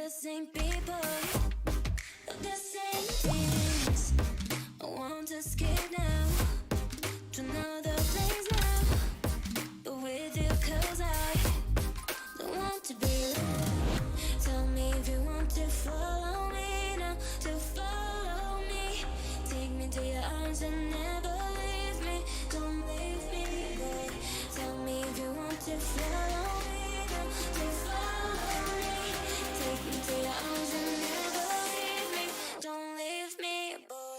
the same people, the same things. I want to escape now to another place now, but with you 'cause I don't want to be alone. Tell me if you want to follow me now, to follow me. Take me to your arms and never leave me. Don't leave me, boy. Tell me if you want to follow me now, to follow me. Take me to your arms and never leave me. Don't leave me, boy.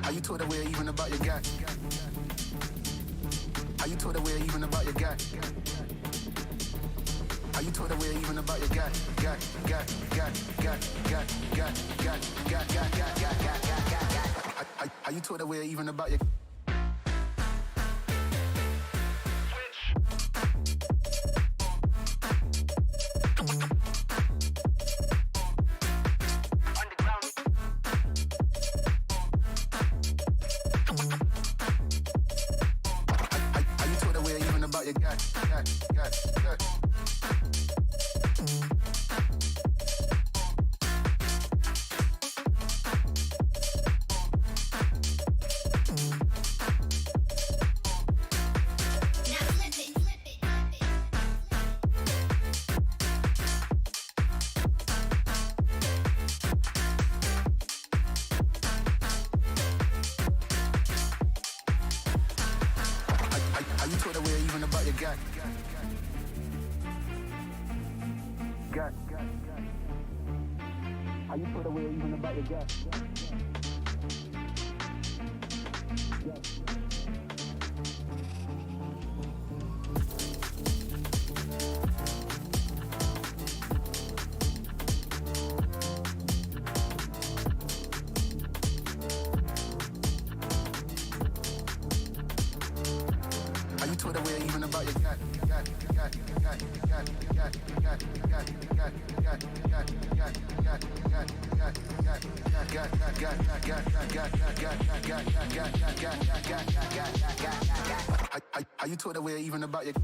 How you told her we're even about your guy? How you told her we're even about your guy? How you told her we're even about your guy? How you told her we're even about your How you put away even about your guy? How you told away even about your guy? How you told away even about your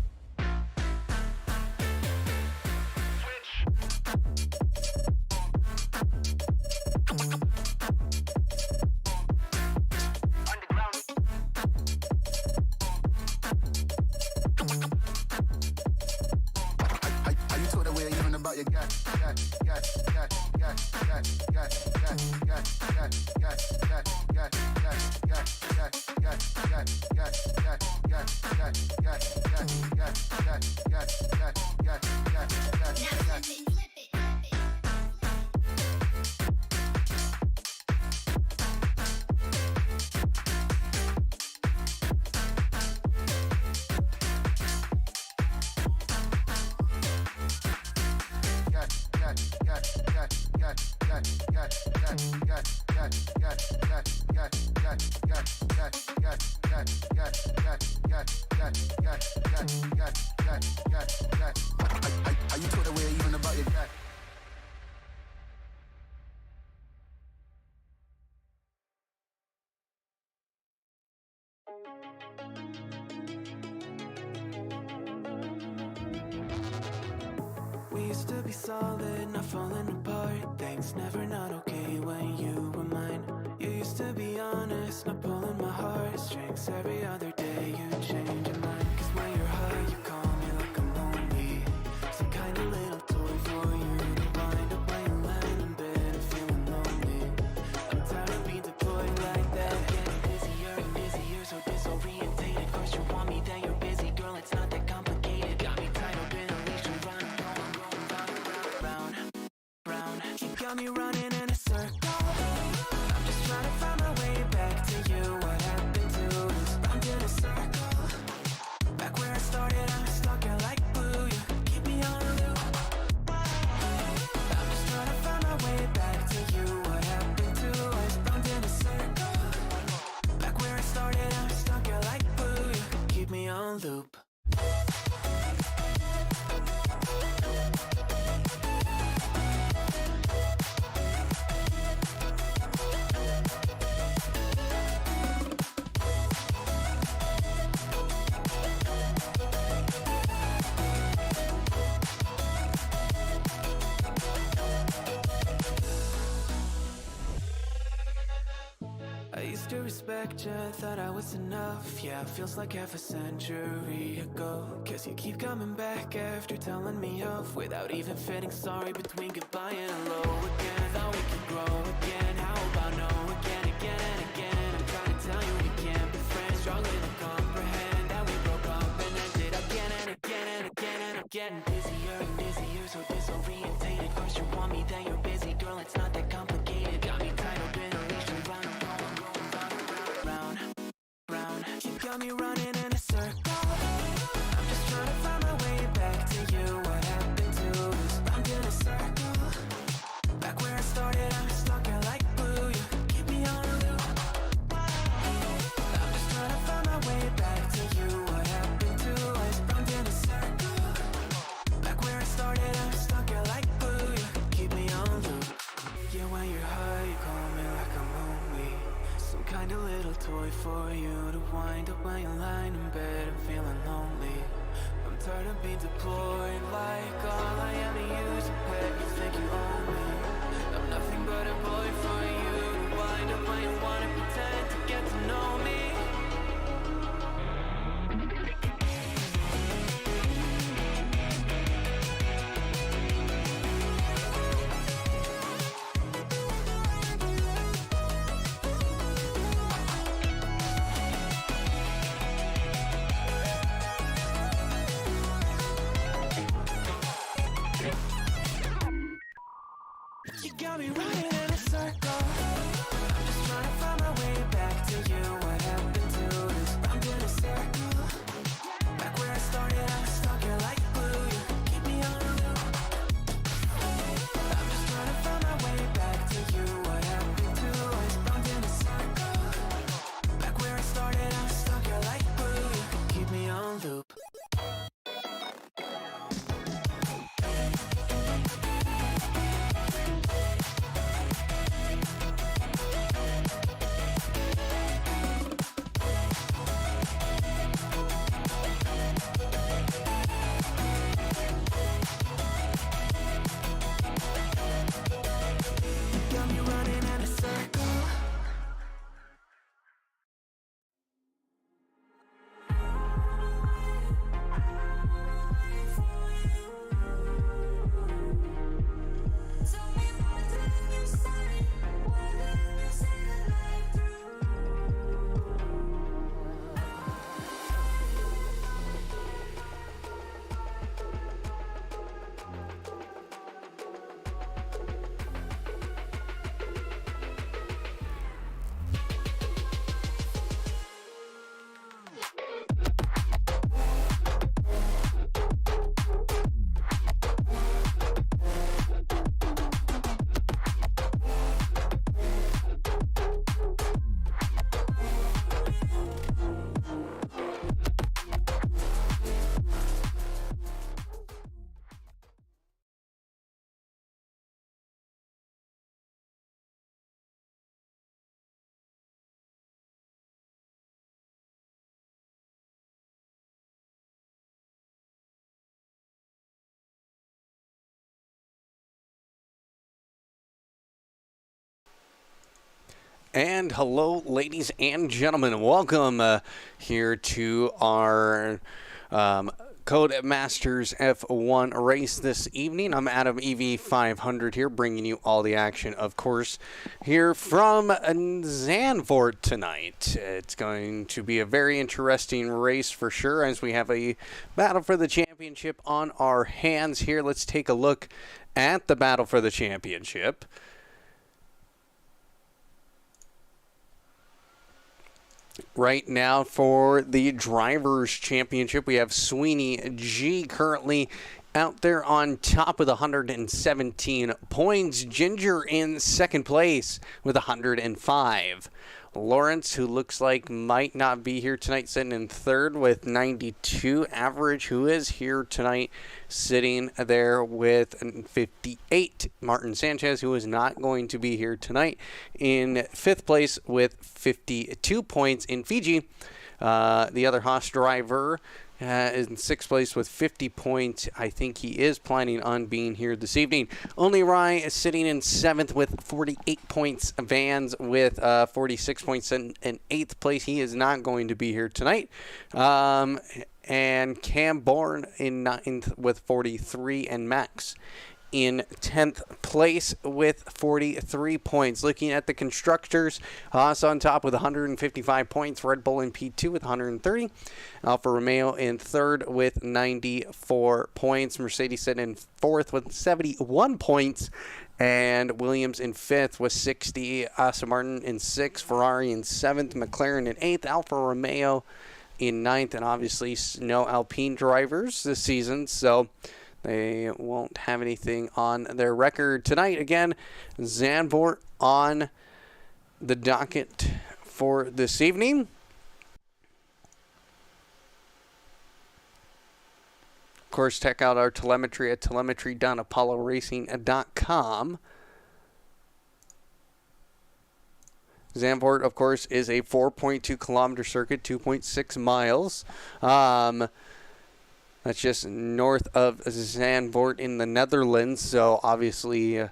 got Are you told away even about your dad? We used to be solid, not falling apart. Things never not okay when you were mine. You used to be honest, not pulling my heartstrings. Every other day you change your mind. Cause when you're high, you call me like I'm lonely. Some kind of little toy for you to wind up when you land in bed and feeling lonely. I'm tired of being deployed like that. Getting busier and busier, so disorientated. First you want me, then you're busy. Girl, it's not that complicated. Got me tied up in a leash and running, round, round. You got me running in a circle. I'm just trying to find my way back to you. What happened to us? Round in a circle. Back where I started, I'm stuck here like glue. You keep me on a loop. I'm just trying to find my way back to you. What happened to us? Round in a circle. Back where I started, I'm stuck here like glue. You keep me on loop. I used to respect you, thought I was enough. Yeah, feels like half a century ago. Guess you keep coming back after telling me off, without even feeling sorry between goodbye and hello again. Thought we could grow again, how about no again, again and again. I'm trying to tell you we can't be friends, struggling to comprehend that we broke up and ended again and again and again. And I'm getting busier and busier, so disorientated. First you want me, then you're busy. Girl, it's not that complicated. Got me tied up in a leash and running, round, round. You got me running in a circle. I'm just trying to find my way back to you. What happened to us? Round in a circle. Back where I started, I'm stuck here like glue. You keep me on a loop. I'm just trying to find my way back to you. What happened to us? Round in a circle. Back where I started, I'm stuck here like glue. You keep me on loop. Yeah, when you're high, you call me like I'm lonely. Some kind of little toy for you to wind up when you're lying in bed and feeling lonely. I'm tired of being deployed like all I am to you is a pet. You think you own me? I'm nothing but a boy for you to wind up when you wanna pretend to get to know me. You got me running in a circle. I'm just trying to find my way back to you. What happened to us? Round in a circle. Back where I started, I'm stuck here like glue. You keep me on a loop. I'm just trying to find my way back to you. What happened to us? Round in a circle. Back where I started, I'm stuck here like glue. You keep me on loop. And hello, ladies and gentlemen. Welcome here to our Code Masters F1 race this evening. I'm Adam EV500 here, bringing you all the action, of course, here from Zandvoort tonight. It's going to be a very interesting race for sure, as we have a battle for the championship on our hands here. Let's take a look at the battle for the championship. Right now for the Drivers' Championship, we have Sweeney G currently out there on top with 117 points. Ginger in second place with 105. Lawrence, who looks like might not be here tonight, sitting in third with 92 average, who is here tonight sitting there with 58. Martin Sanchez, who is not going to be here tonight, in fifth place with 52 points. In Fiji, the other Haas driver is in sixth place with 50 points. I think he is planning on being here this evening. Only Rye is sitting in seventh with 48 points. Vans with 46 points in eighth place. He is not going to be here tonight. And Cam Bourne in ninth with 43, and Max in 10th place with 43 points. Looking at the constructors, Haas on top with 155 points. Red Bull in P2 with 130. Alfa Romeo in third with 94 points. Mercedes sitting in fourth with 71 points. And Williams in fifth with 60. Aston Martin in sixth. Ferrari in seventh. McLaren in eighth. Alfa Romeo in ninth. And obviously no Alpine drivers this season, so they won't have anything on their record tonight. Again, Zandvoort on the docket for this evening. Of course, check out our telemetry at telemetry.apolloracing.com. Zandvoort, of course, is a 4.2 kilometer circuit, 2.6 miles. That's just north of Zandvoort in the Netherlands. So obviously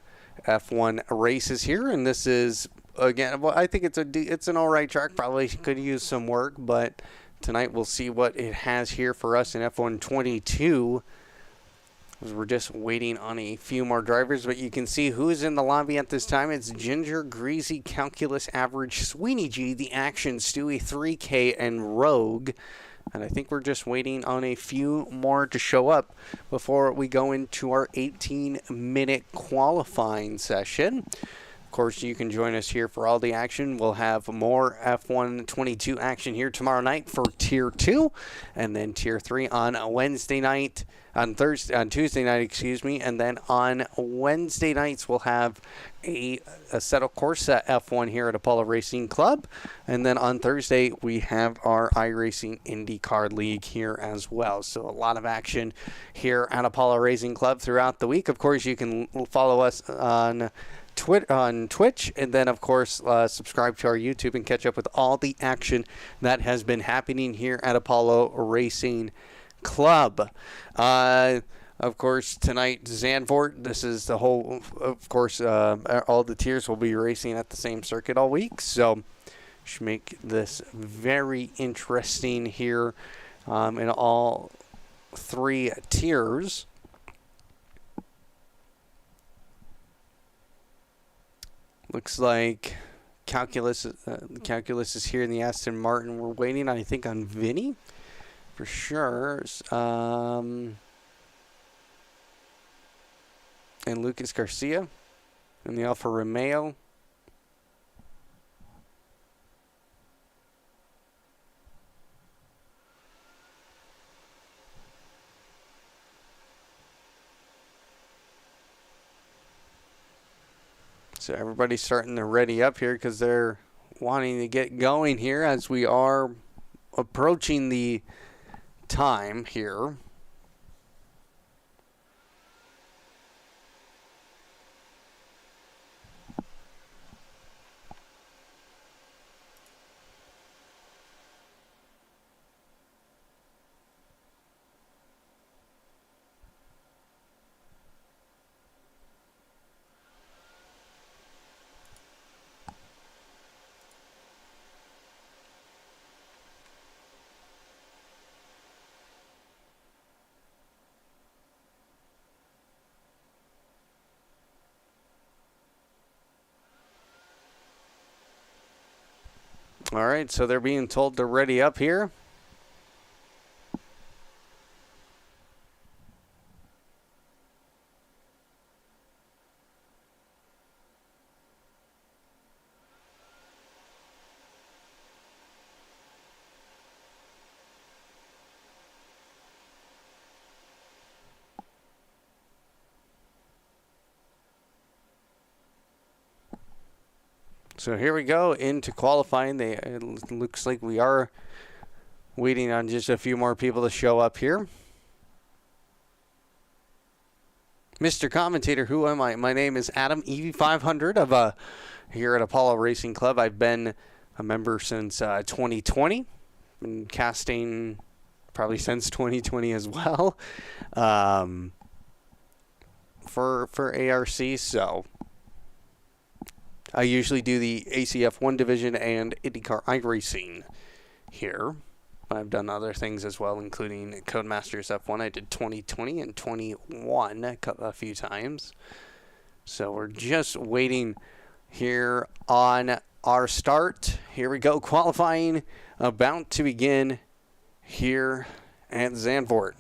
F1 races here, and this is, again, well, I think it's an all right track. Probably could use some work, but tonight we'll see what it has here for us in F1 22. We're just waiting on a few more drivers, but you can see who's in the lobby at this time. It's Ginger, Greasy, Calculus, Average, Sweeney G, The Action, Stewie, 3K, and Rogue. And I think we're just waiting on a few more to show up before we go into our 18-minute qualifying session. Of course, you can join us here for all the action. We'll have more F1 22 action here tomorrow night for Tier 2, and then Tier 3 on Wednesday night. On Tuesday night, and then on Wednesday nights we'll have a Assetto Corsa F1 here at Apollo Racing Club, and then on Thursday we have our iRacing IndyCar League here as well. So a lot of action here at Apollo Racing Club throughout the week. Of course, you can follow us on Twitch, and then of course subscribe to our YouTube and catch up with all the action that has been happening here at Apollo Racing Club. Of course, tonight, Zandvoort, this is the whole, of course, all the tiers will be racing at the same circuit all week, so should make this very interesting here in all three tiers. Looks like Calculus is here in the Aston Martin. We're waiting, I think, on Vinny for sure. And Lucas Garcia in the Alfa Romeo. So everybody's starting to ready up here because they're wanting to get going here as we are approaching the time here. All right, so they're being told to ready up here. So here we go into qualifying. It looks like we are waiting on just a few more people to show up here. Mr. Commentator, who am I? My name is Adam, EV500 of here at Apollo Racing Club. I've been a member since 2020. Been casting probably since 2020 as well for ARC. So I usually do the ACF1 division and IndyCar iRacing here. I've done other things as well, including Codemasters F1. I did 2020 and 21 a few times. So we're just waiting here on our start. Here we go, qualifying about to begin here at Zandvoort.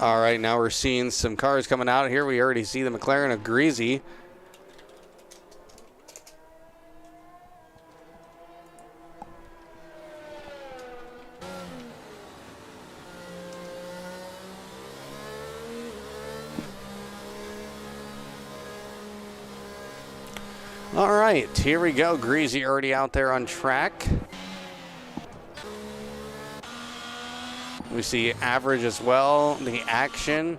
All right, now we're seeing some cars coming out here. We already see the McLaren of Greasy. All right, here we go. Greasy already out there on track. We see average as well, the action.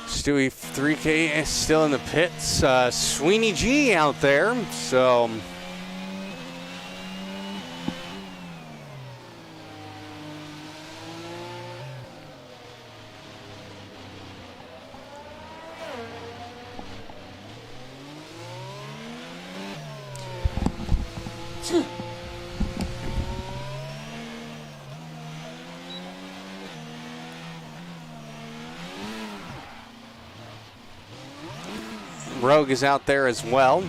Stewie 3K is still in the pits. Sweeney G out there. So Rogue is out there as well.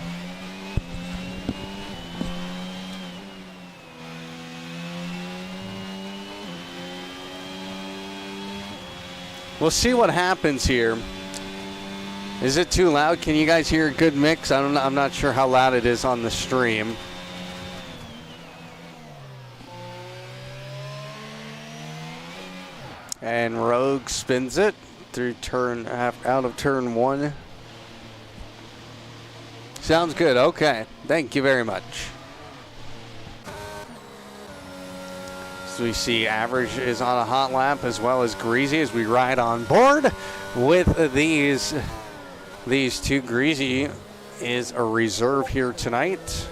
We'll see what happens here. Is it too loud? Can you guys hear a good mix? I'm not sure how loud it is on the stream. And Rogue spins it through out of turn one. Sounds good. Okay. Thank you very much. So we see average is on a hot lap as well as Greasy as we ride on board with these two. Greasy is a reserve here tonight.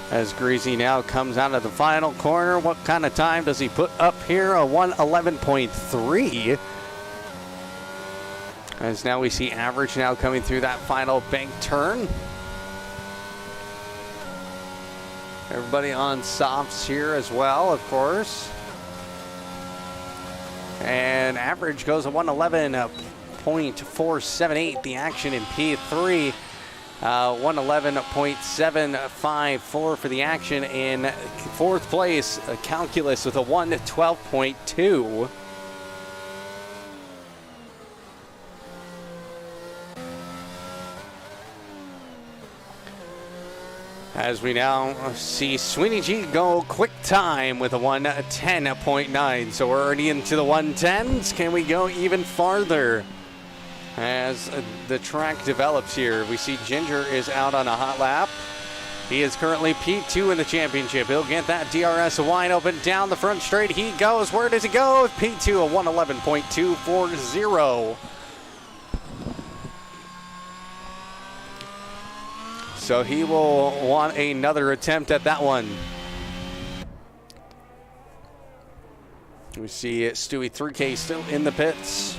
As Greasy now comes out of the final corner, what kind of time does he put up here? A 1:11.3. As now we see average now coming through that final bank turn. Everybody on softs here as well, of course. And average goes a 1:11.478. The action in P3. 111.754 for the action. In fourth place, Calculus with a 112.2. As we now see Sweeney G go quick time with a 110.9. So we're already into the 110s. Can we go even farther? As the track develops here, we see Ginger is out on a hot lap. He is currently P2 in the championship. He'll get that DRS wide open down the front straight. He goes. Where does he go? P2, a 111.240. So he will want another attempt at that one. We see Stewie 3K still in the pits.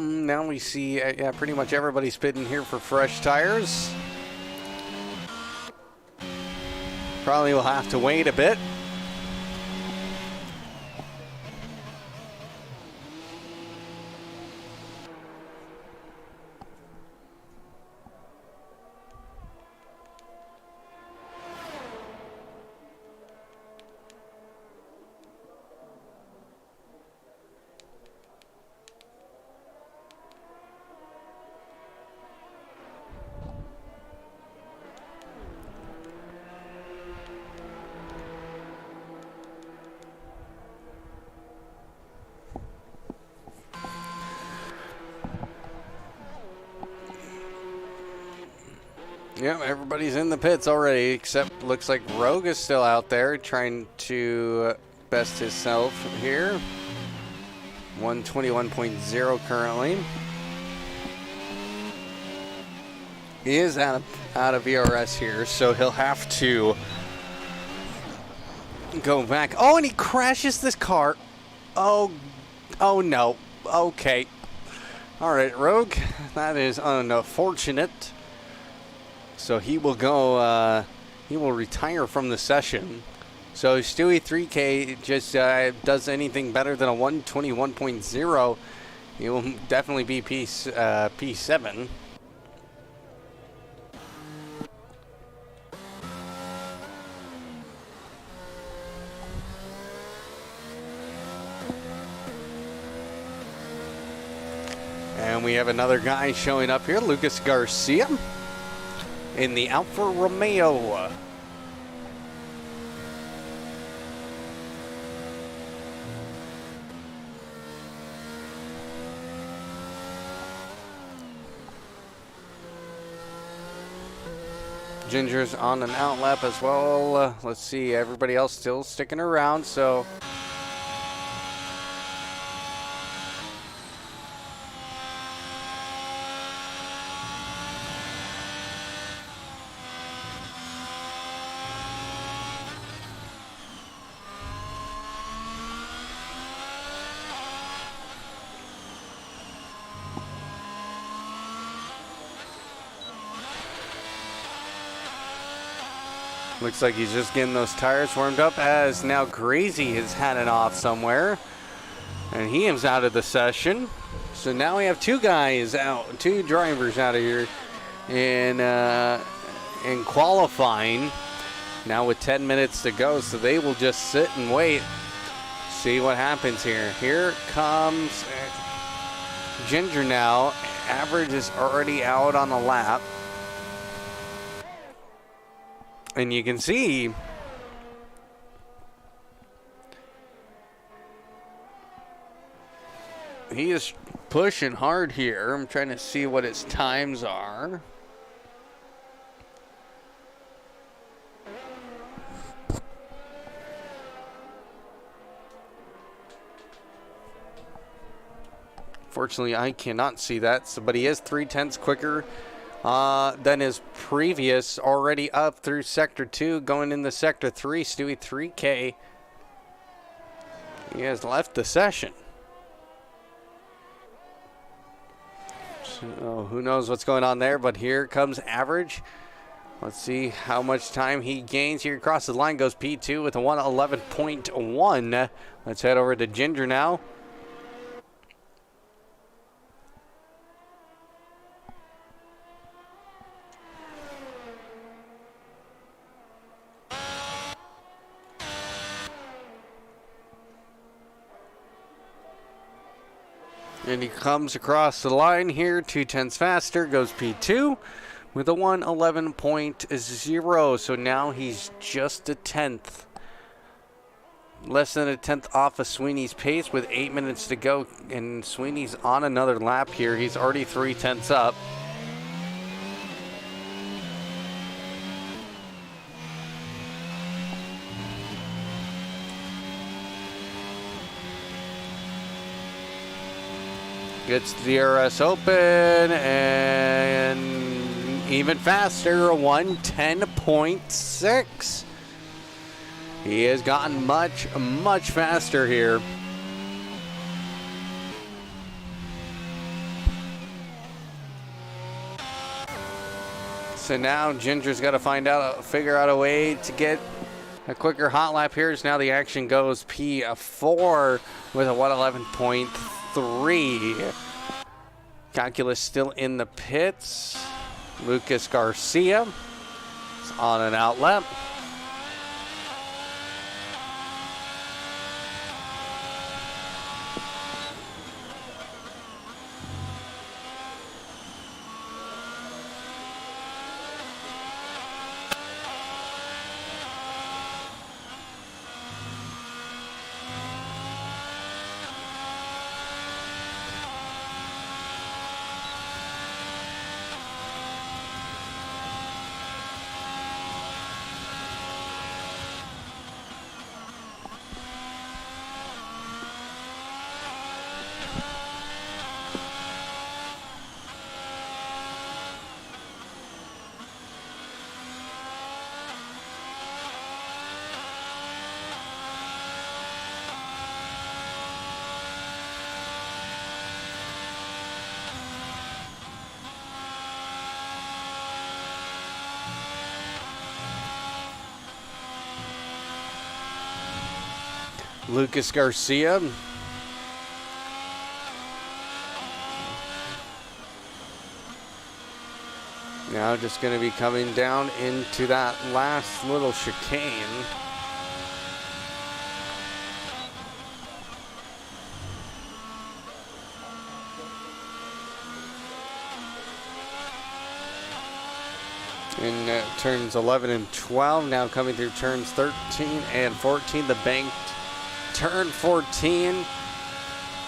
Now we see, yeah, pretty much everybody's pitting here for fresh tires. Probably will have to wait a bit. Yep, everybody's in the pits already, except looks like Rogue is still out there trying to best himself here. 121.0 currently. He is out of VRS here, so he'll have to go back. Oh, and he crashes this car. Oh no. Okay. All right, Rogue, that is unfortunate. So he will go, he will retire from the session. So Stewie 3K just does anything better than a 121.0. He will definitely be P7. And we have another guy showing up here, Lucas Garcia, in the Alfa Romeo. Ginger's on an out lap as well. Let's see, everybody else still sticking around, so looks like he's just getting those tires warmed up, as now Grazy has had it off somewhere. And he is out of the session. So now we have two guys out, two drivers out of here in qualifying. Now with 10 minutes to go, so they will just sit and wait. See what happens here. Here comes Ginger now. Average is already out on the lap. And you can see he is pushing hard here. I'm trying to see what his times are. Fortunately, I cannot see that, but he is 0.3 quicker than his previous, already up through Sector 2, going into Sector 3. Stewie 3K, he has left the session. So who knows what's going on there, but here comes average. Let's see how much time he gains here. Across the line goes P2 with a 1:11.1. Let's head over to Ginger now. And he comes across the line here, 2/10 faster, goes P2 with a 1:11.0. So now he's just a 10th. Less than a 10th off of Sweeney's pace with 8 minutes to go. And Sweeney's on another lap here. He's already 3/10 up. Gets the DRS open and even faster, 1:10.6. He has gotten much, much faster here. So now Ginger's got to figure out a way to get a quicker hot lap here. So now the action goes P4 with a 1:11.3. Calculus still in the pits. Lucas Garcia is on an out lap. Lucas Garcia. Now just going to be coming down into that last little chicane. In turns 11 and 12, now coming through turns 13 and 14, the banked turn 14,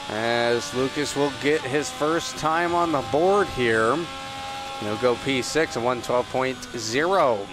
as Lucas will get his first time on the board here. He'll go P6 at 1:12.0.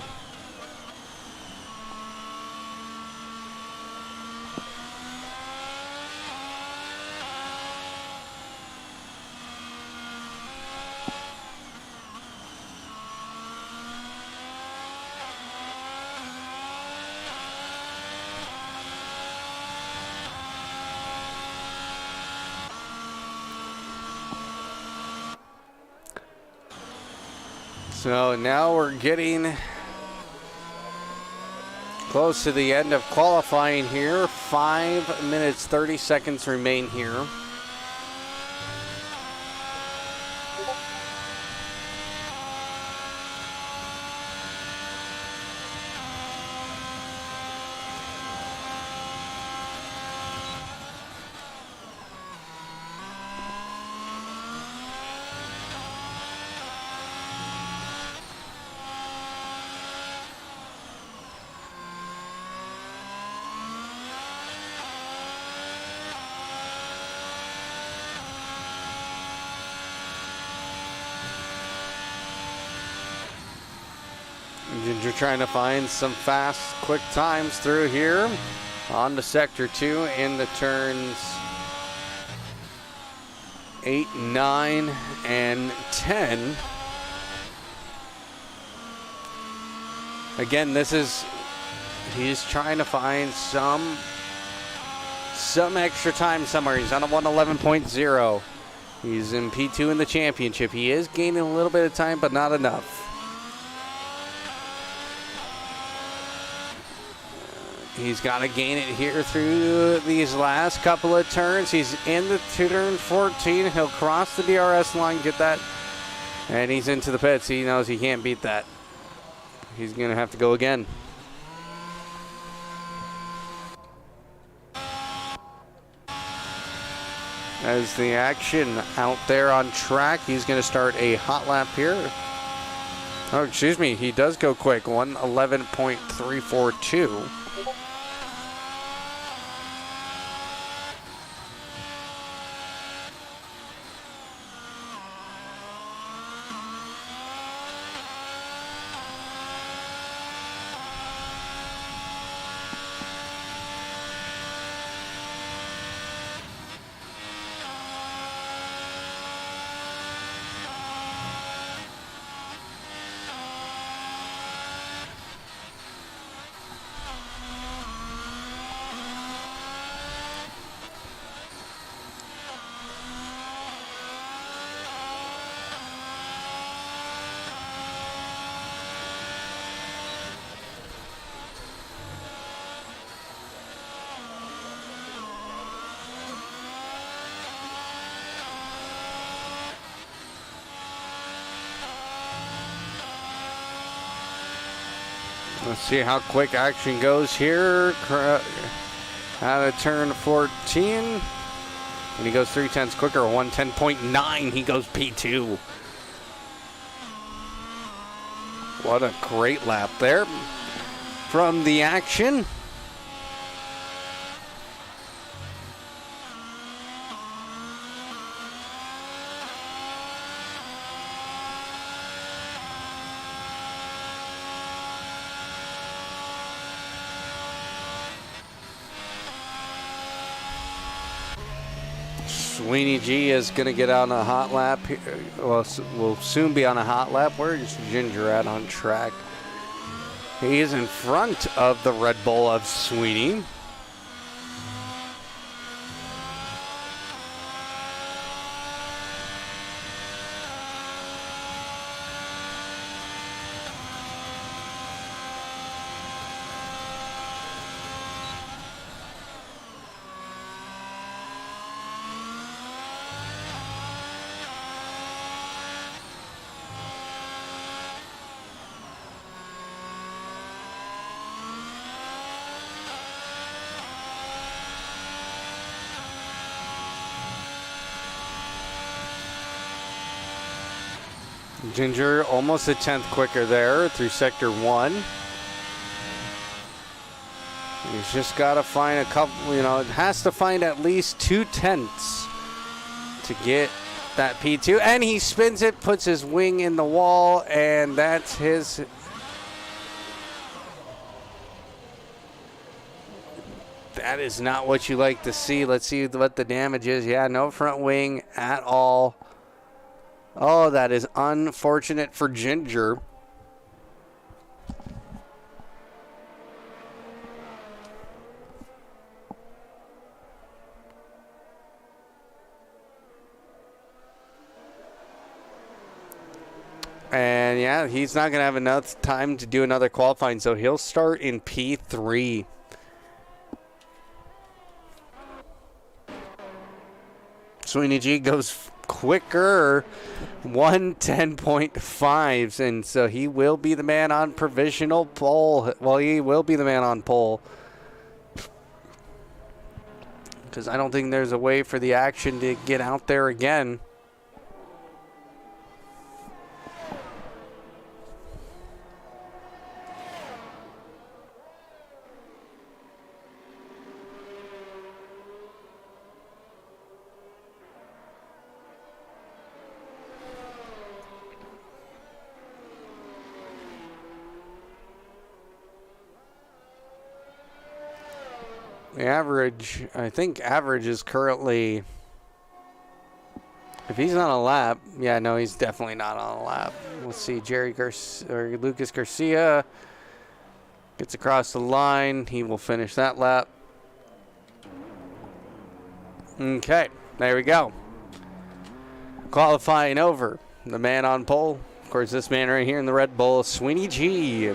So now we're getting close to the end of qualifying here. 5 minutes, 30 seconds remain here. Ginger trying to find some fast, quick times through here. On to sector 2 in the turns 8, 9, and 10. Again, he's trying to find some extra time somewhere. He's on a 1:11.0. He's in P2 in the championship. He is gaining a little bit of time, but not enough. He's got to gain it here through these last couple of turns. He's in the turn 14. He'll cross the DRS line, get that, and he's into the pits. He knows he can't beat that. He's going to have to go again. As the action out there on track, he's going to start a hot lap here. Oh, excuse me, he does go quick, 1:11.342. Let's see how quick action goes here. Out of turn 14. And he goes 3/10 quicker, 1:10.9. He goes P2. What a great lap there from the action. Sweeney G is going to get on a hot lap. Well, will soon be on a hot lap. Where's Ginger at on track? He is in front of the Red Bull of Sweeney. Ginger almost a 10th quicker there through sector 1. He's just got to find a couple, it has to find at least 2/10 to get that P2. And he spins it, puts his wing in the wall, and that's his. That is not what you like to see. Let's see what the damage is. Yeah, no front wing at all. Oh, that is unfortunate for Ginger. And yeah, he's not going to have enough time to do another qualifying, so he'll start in P3. Sweeney G goes quicker, 1:10.5, and so he will be the man on provisional pole. Well, he will be the man on pole, because I don't think there's a way for the action to get out there again. The average, I think average is currently, if he's not on a lap, yeah, no, he's definitely not on a lap. We'll see, Lucas Garcia gets across the line. He will finish that lap. Okay, there we go. Qualifying over, the man on pole. Of course, this man right here in the Red Bull, Sweeney G.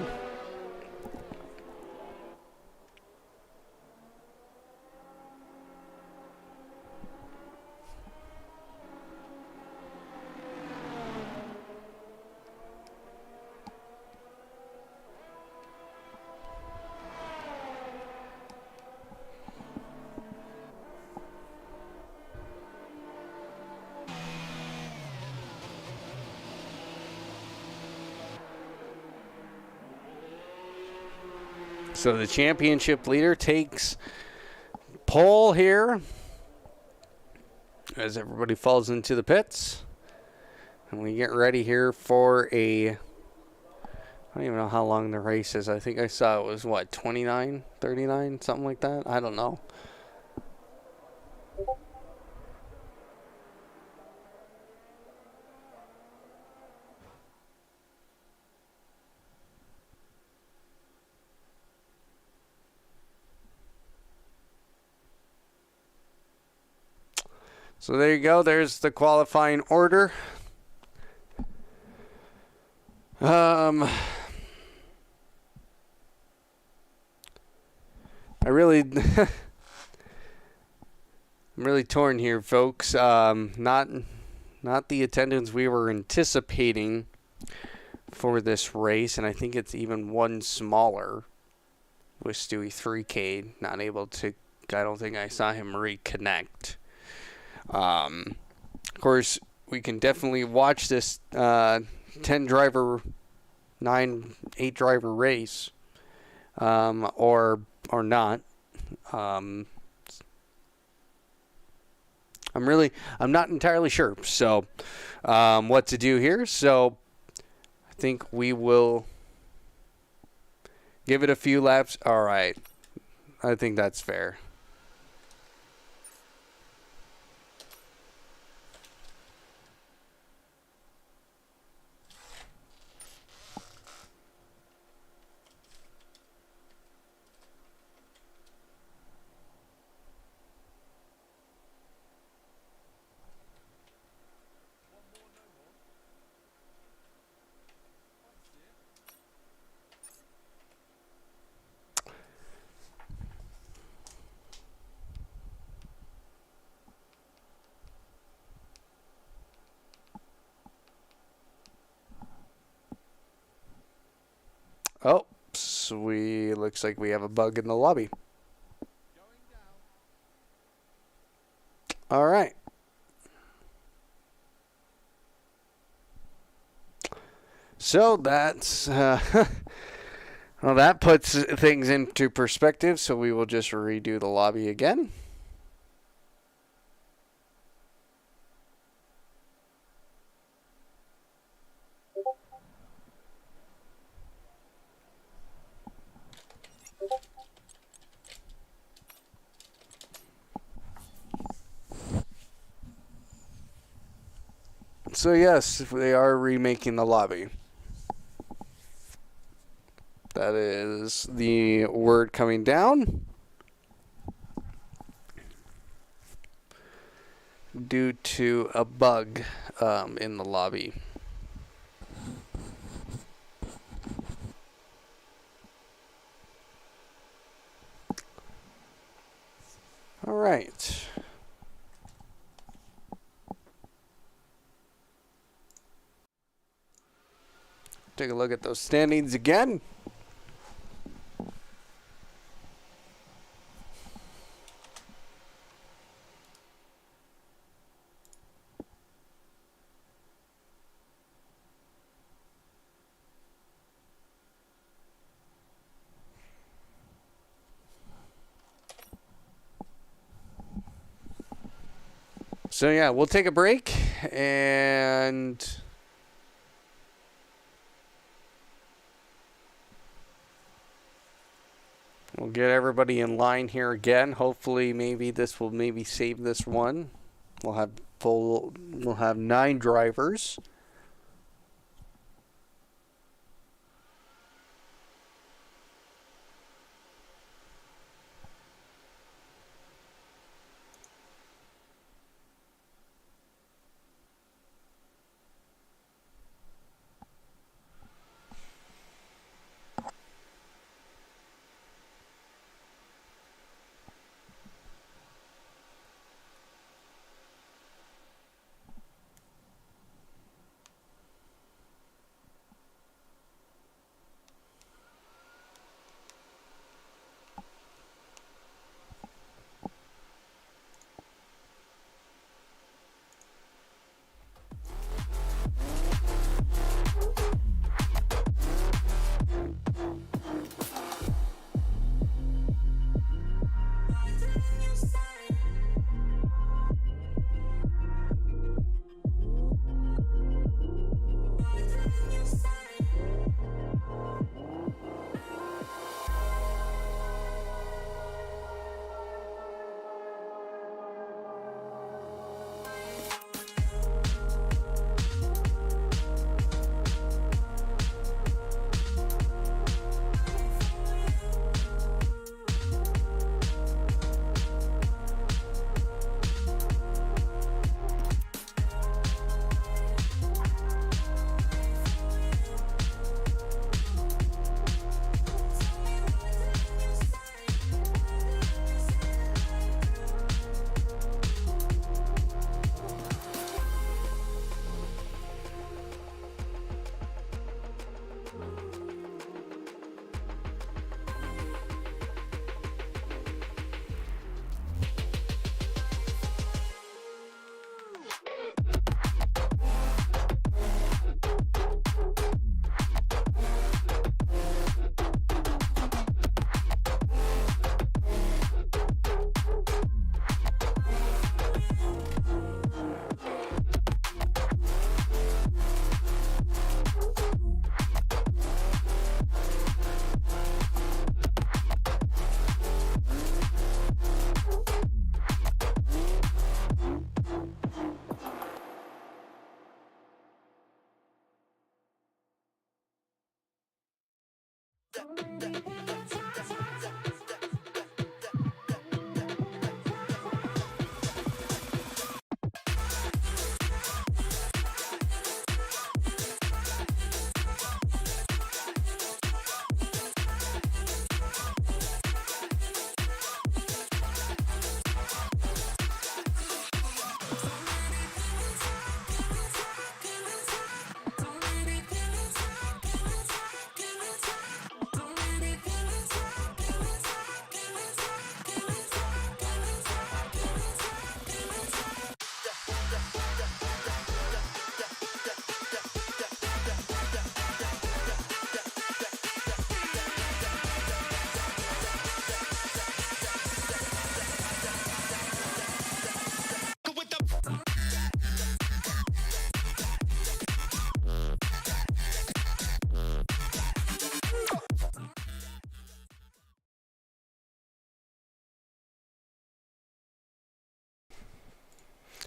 So the championship leader takes pole here as everybody falls into the pits. And we get ready here for I don't even know how long the race is. I think I saw it was, 29, 39, something like that? I don't know. So there you go. There's the qualifying order. I really, I'm really torn here, folks. Not the attendance we were anticipating for this race, and I think it's even one smaller with Stewie 3K. Not able to. I don't think I saw him reconnect. Of course, we can definitely watch this 10-driver, 8-driver race, or not. I'm not entirely sure. So, what to do here? So, I think we will give it a few laps. All right, I think that's fair. Oh, looks like we have a bug in the lobby. All right. So that's, well, that puts things into perspective. So we will just redo the lobby again. So yes, they are remaking the lobby. That is the word coming down. Due to a bug in the lobby. All right. Take a look at those standings again. So yeah, we'll take a break and we'll get everybody in line here again. Hopefully maybe this will save this one. We'll have 9 drivers.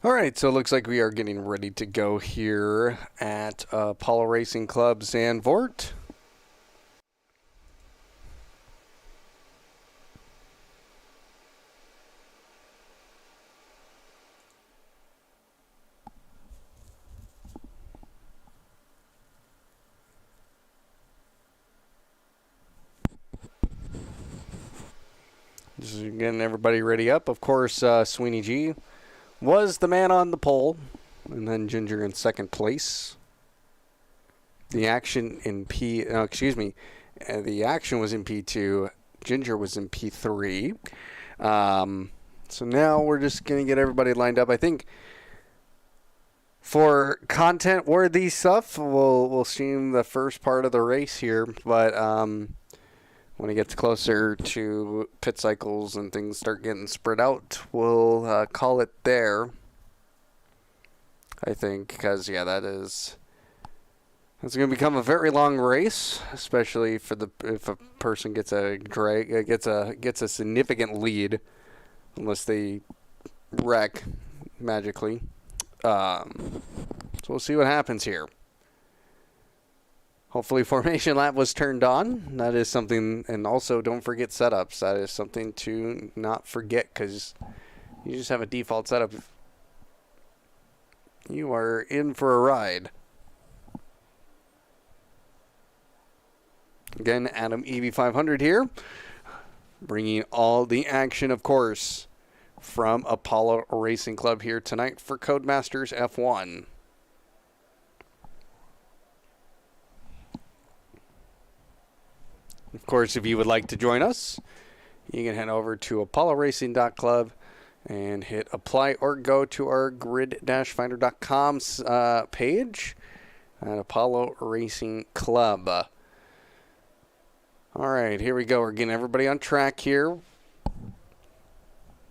All right, so it looks like we are getting ready to go here at Apollo Racing Club Zandvoort. Just getting everybody ready up. Of course, Sweeney G was the man on the pole, and then Ginger in second place. The action in the action was in P2. Ginger was in P3. So now we're just going to get everybody lined up. I think for content-worthy stuff, we'll stream the first part of the race here, but when it gets closer to pit cycles and things start getting spread out, we'll call it there. I think, because that's going to become a very long race, especially if a person gets a significant lead, unless they wreck magically. So we'll see what happens here. Hopefully Formation Lap was turned on. That is something, and also don't forget setups. That is something to not forget, because you just have a default setup. You are in for a ride. Again, Adam EV500 here, bringing all the action, of course, from Apollo Racing Club here tonight for Codemasters F1. Of course, if you would like to join us, you can head over to apolloracing.club and hit apply, or go to our grid-finder.com page at Apollo Racing Club. All right, here we go. We're getting everybody on track here.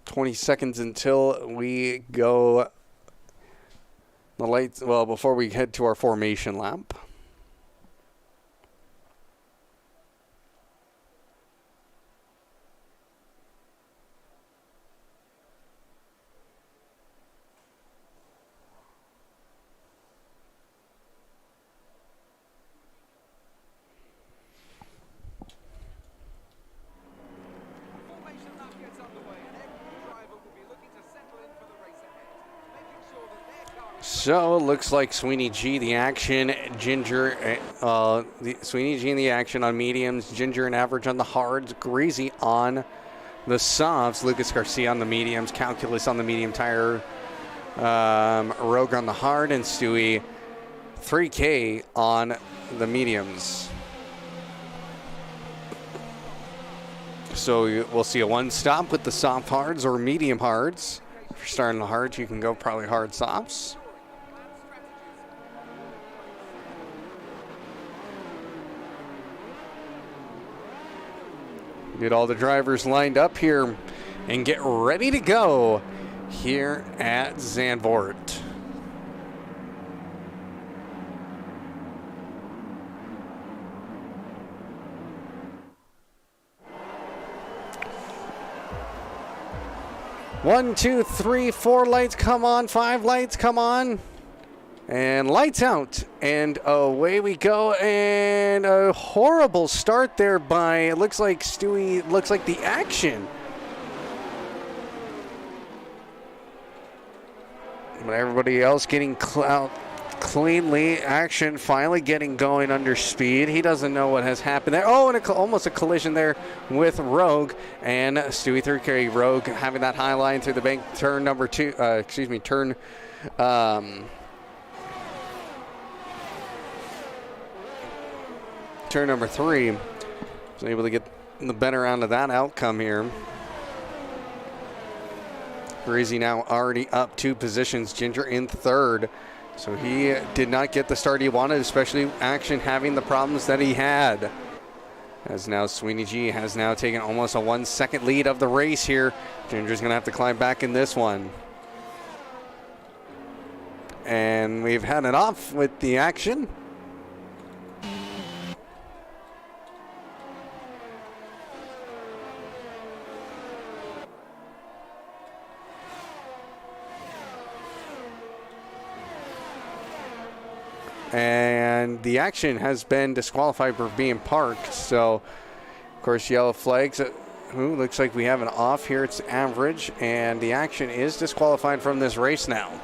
20 seconds until we go the lights. Well, before we head to our formation lap. So it looks like Sweeney G the action, Ginger, Sweeney G in the action on mediums, Ginger and average on the hards, Greasy on the softs, Lucas Garcia on the mediums, Calculus on the medium tire, Rogue on the hard, and Stewie 3K on the mediums. So we'll see a one stop with the soft hards or medium hards. If you're starting the hards, you can go probably hard softs. Get all the drivers lined up here and get ready to go here at Zandvoort. One, two, three, 4 lights come on, 5 lights come on. And lights out, and away we go, and a horrible start there by, it looks like Stewie, looks like the action. But everybody else getting out cleanly. Action finally getting going under speed. He doesn't know what has happened there. Oh, and almost a collision there with Rogue, and Stewie through carry. Rogue having that high line through the bank, turn number two, turn number 3. Was able to get the better out of that outcome here. Breezy now already up 2 positions. Ginger in 3rd. So he did not get the start he wanted, especially Action having the problems that he had. As now Sweeney G has now taken almost a 1-second lead of the race here. Ginger's going to have to climb back in this one. And we've had it off with the Action. And the Action has been disqualified for being parked. So, of course, yellow flags. Looks like we have an off here. It's average. And the Action is disqualified from this race now.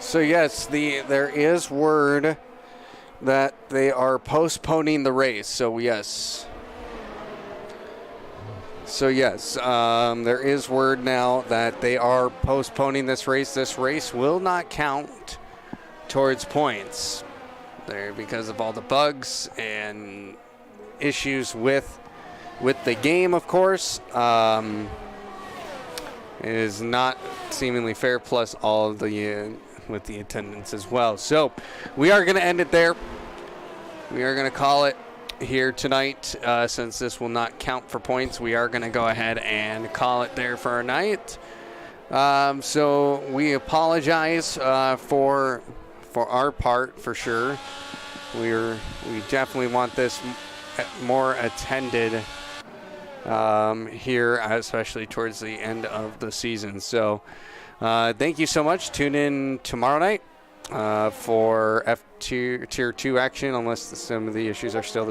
So yes, there is word that they are postponing the race. So yes. There is word now that they are postponing this race. This race will not count towards points there because of all the bugs and issues with the game, of course. It is not seemingly fair, plus all of the with the attendance as well. So we are going to end it there. We are going to call it here tonight. Since this will not count for points, we are going to go ahead and call it there for our night. So we apologize for our part, for sure. We definitely want this more attended here, especially towards the end of the season. So thank you so much. Tune in tomorrow night for Tier 2 action, unless some of the issues are still the same.